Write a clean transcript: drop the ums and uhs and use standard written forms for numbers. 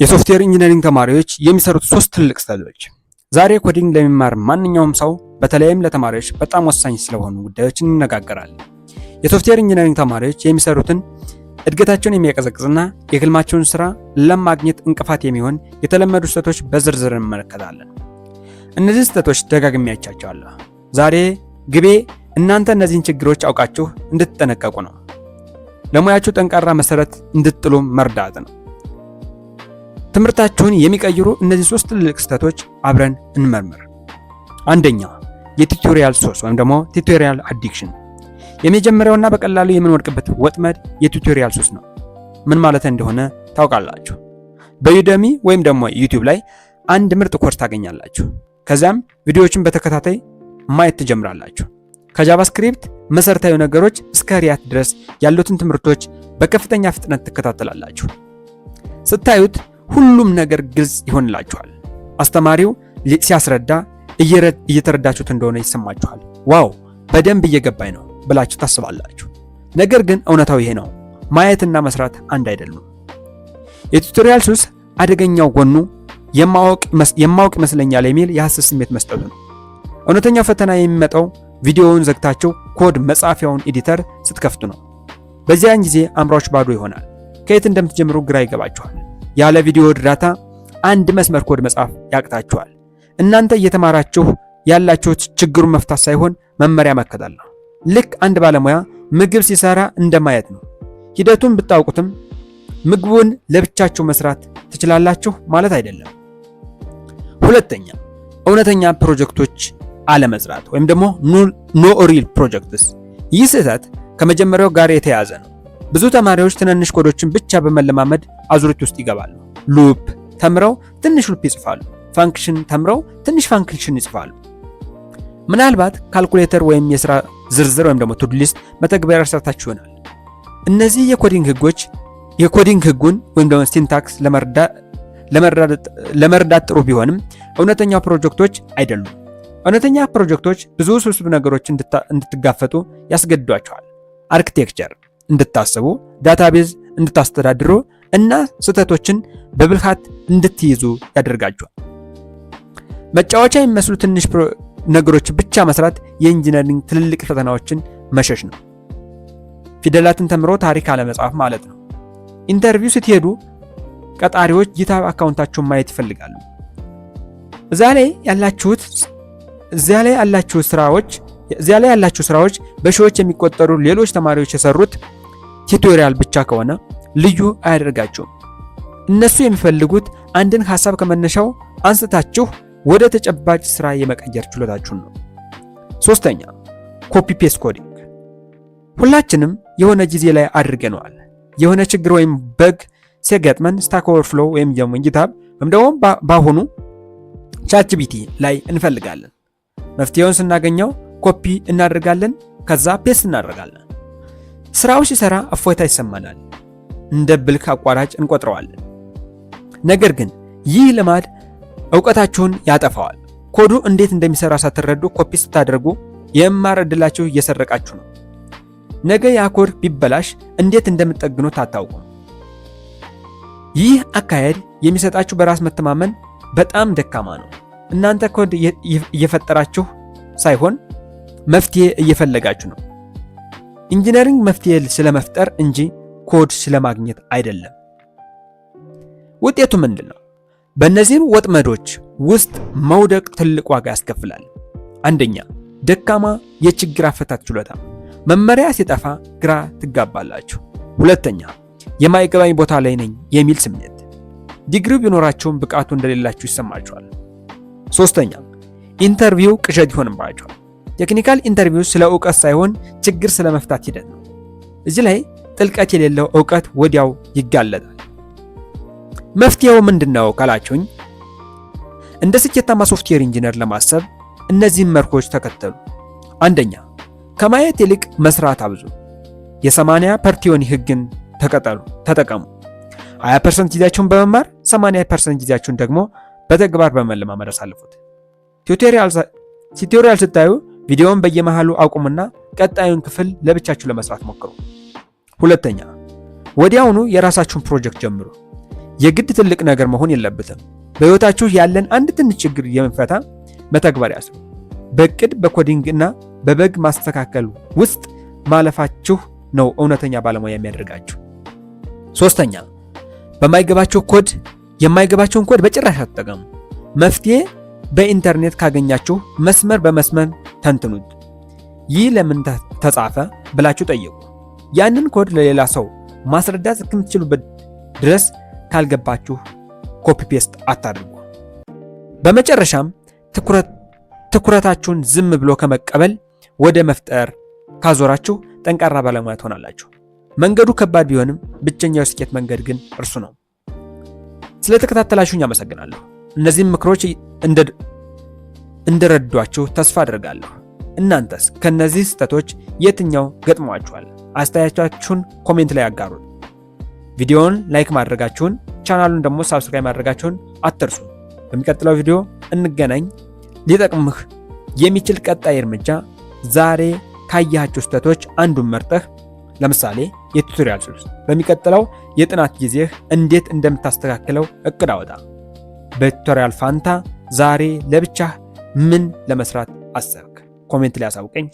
የሶፍትዌር ኢንጂነሪንግ ተማሪዎች የሚሰሩት ሶስት ትልቅ ስህተቶች። ዛሬ ኮዲንግ ለሚማር ማንኛውም ሰው በተለይም ለተማሪዎች በጣም ወሳኝ ስለሆኑ ጉዳዮች እንነጋገራለን። የሶፍትዌር ኢንጂነሪንግ ተማሪዎች የሚሰሩትን እድገታቸውን የሚያቀዘቅዝና የህልማቸውን ስራ ለማግኘት እንቅፋት የሚሆን የተለመዱ ስህተቶች በዝርዝር እንመለከታለን። እነዚህ ስህተቶች ደጋግሜያቸዋለሁ። ዛሬ ግቤ እናንተ እነዚህን ችግሮች አውቃችሁ እንድትጠነቀቁ ነው። ለሙያችሁ ጠንካራ መሰረት እንድትጥሉ መርዳት ነው። ትምህርታችሁን የሚቀይሩ እነዚህ ሶስት ትልቅ ስህተቶች አብረን እንመርምር። አንደኛ፣ የቱቶሪያል ሱስ ወይም ደግሞ ቱቶሪያል አዲክሽን። የመጀመሪያውና በቀላሉ የምንወድቅበት ወጥመድ የቱቶሪያል ሱስ ነው። ምን ማለት እንደሆነ ታውቃላችሁ? በዩደሚ ወይም ደግሞ ዩቲዩብ ላይ አንድ ምርጥ ኮርስ ታገኛላችሁ። ከዚያም ቪዲዮዎችን በተከታታይ ማየት ትጀምራላችሁ። ከጃቫስክሪፕት መሰረታዊ ነገሮች እስከ ሪያክት ድረስ ያሉትን ትምህርቶች በከፍተኛ ፍጥነት ትከታተላላችሁ። ስታዩት ሁሉም ነገር ግልጽ ይሆንላችኋል። አስተማሪው ሲያስረዳ እየተረዳችሁት እንደሆነ ይሰማችኋል። ዋው በደንብ እየገባኝ ነው ብላችሁ ታስባላችሁ። ነገር ግን እውነታው ይሄ ነው። ማየትና መስራት አንድ አይደሉም። የቱቶሪያል ሱስ አደገኛው ጎኑ የማወቅ ይመስለኛል የሚል የሐሰት ስሜት መስጠቱ ነው። እውነተኛው ፈተና የሚመጣው ቪዲዮውን ዘግታችሁ ኮድ መጻፊያውን ኤዲተር ስትከፍቱ ነው። በዚያን ጊዜ አእምሯችሁ ባዶ ይሆናል። ከየት እንደምትጀምሩ ግራ ይገባችኋል። ያለ ቪዲዮ እርዳታ አንድ መስመር ኮድ መጻፍ ያቅታችኋል። እናንተ እየተማራችሁ ያላችሁት ችግሩን መፍታት ሳይሆን መመሪያ መከተል ነው። ልክ አንድ ባለሙያ ምግብ ሲሰራ እንደማየት ነው። ሂደቱን ብታውቁትም ምግቡን ለብቻችሁ መስራት ትችላላችሁ ማለት አይደለም። ሁለተኛ፣ እውነተኛ ፕሮጀክቶች አለመስራት ወይም ደግሞ ኖ ሪል ፕሮጀክትስ። ይህ ስህተት ከመጀመሪያው ጋር የተያያዘ ነው። ብዙ ተማሪዎች ትንንሽ ኮዶችን ብቻ በመለማመድ አዙሪት ውስጥ ይገባሉ። ሉፕ ተምረው ትንሽ ሉፕ ይጽፋሉ። ፋንክሽን ተምረው ትንሽ ፋንክሽን ይጽፋሉ። ምናልባት ካልኩሌተር ወይም የሥራ ዝርዝር ወይም ደግሞ ቱዱ ሊስት መተግበሪያ ሰርታችሁ ይሆናል። እነዚህ የኮዲንግ ህጉን ወይም ደግሞ ሲንታክስ ለመረዳት ጥሩ ቢሆንም እውነተኛ ፕሮጀክቶች አይደሉም። እውነተኛ ፕሮጀክቶች ብዙ ውስብስብ ነገሮች እንድትጋፈጡ ያስገድዷቸዋል። አርኪቴክቸር እንድታስቡ፣ ዳታቤዝ እንድታስተዳድሩ እና ስህተቶችን በብልሃት እንድትይዙ ያደርጋቸዋል። መጫወቻ የሚመስሉ ትንሽ ነገሮች ብቻ መስራት የኢንጂነሪንግ ትልልቅ ፈተናዎችን መሸሽ ነው። ፊደላትን ተምሮ ታሪክ አለመጻፍ ማለት ነው። ኢንተርቪው ስትሄዱ ቀጣሪዎች ጊታብ አካውንታችሁን ማየት ይፈልጋሉ። እዚያ ላይ ያላችሁ ስራዎች በሺዎች የሚቆጠሩ ሌሎች ተማሪዎች የሰሩት ቱቶሪያል ብቻ ከሆነ ልዩ አያደርጋቸውም። እነሱ የሚፈልጉት አንድን ሐሳብ ከመነሻው አንስታችሁ ወደ ተጨባጭ ስራ የመቀየር ችሎታችሁን ነው። ሶስተኛ፣ ኮፒ ፔስት ኮዲንግ። ሁላችንም የሆነ ጊዜ ላይ አድርገነዋል። የሆነ ችግር ወይም በግ ሲገጥመን ስታክ ኦቨርፍሎው ወይም ጊታብ ወይም ደግሞ ባሁኑ ቻትጂፒቲ ላይ እንፈልጋለን። መፍትሄውን ስናገኘው ኮፒ እናደርጋለን፣ ከዛ ፔስት እናደርጋለን። ስራው ሲሰራ እፎይታ ይሰማናል። እንደ ብልክ አቋራጭ እንቆጥረዋለን። ነገር ግን ይህ ልማድ ዕውቀታችሁን ያጠፋዋል። ኮዱ እንዴት እንደሚሰራ ሳትረዱ ኮፒ ስታደርጉ የመማር ዕድላችሁ እየሰረቃችሁ ነው። ነገ ያ ኮድ ቢበላሽ እንዴት እንደምትጠግኑት አታውቁም። ይህ አካሄድ የሚሰጣችሁ በራስ መተማመን በጣም ደካማ ነው። እናንተ ኮድ እየፈጠራችሁ ሳይሆን መፍትሄ እየፈለጋችሁ ነው። ኢንጂነሪንግ መፍትሄ ስለመፍጠር እንጂ ኮድ ስለማግኘት አይደለም። ውጤቱ ምንድን ነው? በእነዚህም ወጥመዶች ውስጥ መውደቅ ትልቅ ዋጋ ያስከፍላል። አንደኛ፣ ደካማ የችግር አፈታት ችሎታ። መመሪያ ሲጠፋ ግራ ትጋባላችሁ። ሁለተኛ፣ የማይገባኝ ቦታ ላይ ነኝ የሚል ስሜት። ዲግሪው ቢኖራችሁም ብቃቱ እንደሌላችሁ ይሰማችኋል። ሶስተኛ፣ ኢንተርቪው ቅዠት ይሆንባችኋል። ቴክኒካል ኢንተርቪው ስለ ዕውቀት ሳይሆን ችግር ስለመፍታት ሂደት ነው። እዚህ ላይ ጥልቀት የሌለው ዕውቀት ወዲያው ይጋለጣል። መፍትሄው ምንድነው ካላችሁኝ፣ እንደ ስኬታማ ሶፍትዌር ኢንጂነር ለማሰብ እነዚህን መርሆች ተከተሉ። አንደኛ፣ ከማየት ይልቅ መስራት አብዙ። የ80% ህግን ተጠቀሙ። 20% ጊዜያችሁን በመማር 80% ጊዜያችሁን ደግሞ በተግባር በመለማመድ አሳልፉት። ቱቶሪያል ስታዩ ቪዲዮውን በየመሃሉ አቁሙና ቀጣዩን ክፍል ለብቻችሁ ለመስራት ሞክሩ። ሁለተኛ፣ ወዲያውኑ የራሳችሁን ፕሮጀክት ጀምሩ። የግድ ትልቅ ነገር መሆን የለበትም። በሕይወታችሁ ያለን አንድ ትንሽ ችግር የሚፈታ መተግበሪያ ስሩ። በእቅድ በኮዲንግ እና በበግ ማስተካከል ውስጥ ማለፋችሁ ነው እውነተኛ ባለሙያ የሚያደርጋችሁ። ሶስተኛ፣ የማይገባቸውን ኮድ በጭራሽ አትጠቀሙ። መፍትሄ በኢንተርኔት ካገኛችሁ መስመር በመስመር ተንትኑት። ይህ ለምን ተጻፈ ብላችሁ ጠይቁ። ያንን ኮድ ለሌላ ሰው ማስረዳት እስክትችሉበት ድረስ ካልገባችሁ ኮፒ ፔስት አታድርጉ። በመጨረሻም ትኩረታችሁን ዝም ብሎ ከመቀበል ወደ መፍጠር ካዞራችሁ ጠንካራ ባለሙያ ትሆናላችሁ። መንገዱ ከባድ ቢሆንም ብቸኛው ስኬት መንገድ ግን እርሱ ነው። ስለተከታተላችሁኝ አመሰግናለሁ። እነዚህም ምክሮች እንደረዷችሁ ተስፋ አድርጋለሁ። እናንተስ ከነዚህ ስህተቶች የትኛው ገጥሟችኋል? አስተያየታችሁን ኮሜንት ላይ አጋሩን። ቪዲዮውን ላይክ ማድረጋችሁን፣ ቻናሉን ደግሞ ሳብስክራይብ ማድረጋችሁን አትርሱ። በሚቀጥለው ቪዲዮ እንገናኝ። ሊጠቅምህ የሚችል ቀጣይ እርምጃ ዛሬ ካያችሁ ስህተቶች አንዱን መርጠህ ለምሳሌ የቱቶሪያል ስልት በሚቀጥለው የጥናት ጊዜህ እንዴት እንደምታስተካክለው እቅድ አወጣ። በቱቶሪያል ፋንታ ዛሬ ለብቻህ ምን ለመስራት አሰብክ? ኮሜንት ላይ አሳውቀኝ።